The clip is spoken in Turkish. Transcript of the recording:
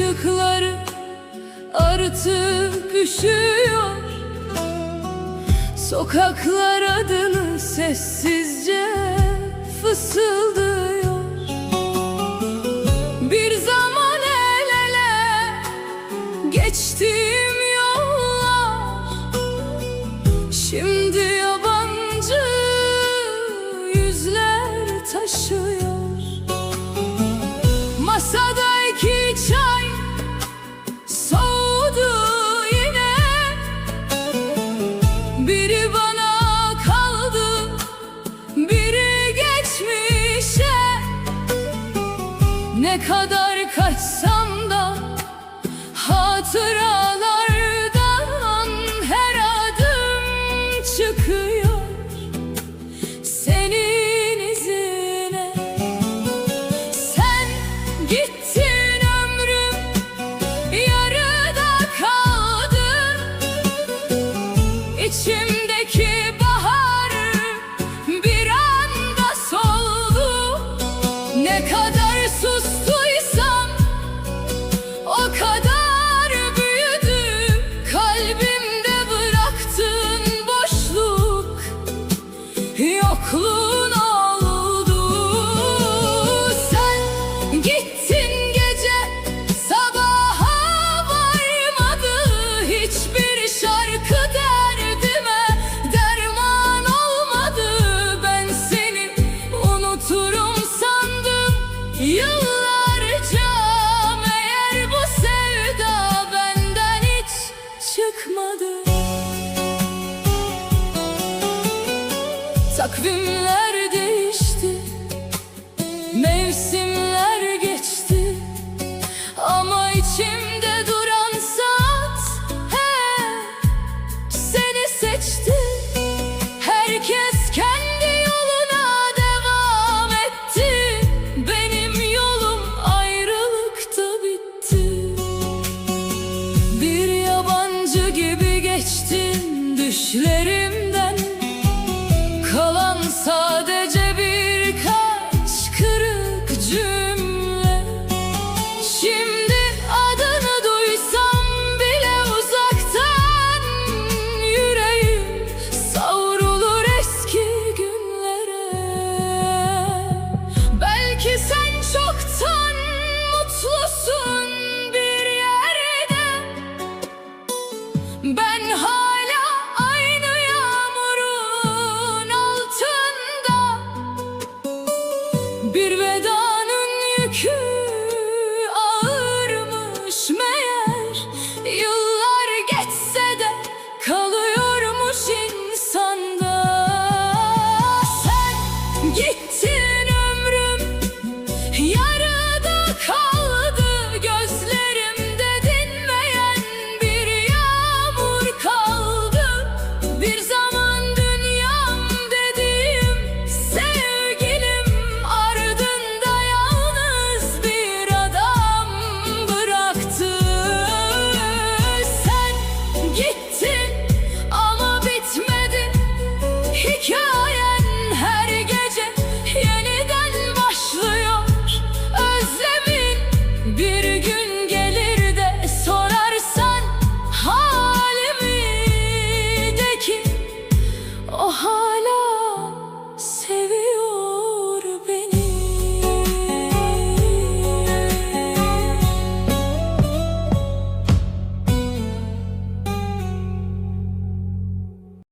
ışıkları artık üşüyor. Sokaklar adını sessizce fısıldıyor. Bir zaman el ele geçtiğim yollar şimdi yabancı yüzler taşıyor. Masada iki çay soğudu yine. Biri bana kaldı, biri geçmişe. Ne kadar kaçsam da hatıralardan her adım çıkıyor senin izine. Sen gittin, ömrüm yarıda kaldı. İçimdeki bahar bir anda soldu. Ne kadar sustuysam o kadar büyüdü. Kalbimde bıraktığın boşluk yokluğun oldu. Sen gittin, gece sabaha varmadı. Hiçbir şarkı derdime derman olmadı. Ben seni unuturum sandım yıllarca. Meğer bu sevda benden hiç çıkmadı. Takvimler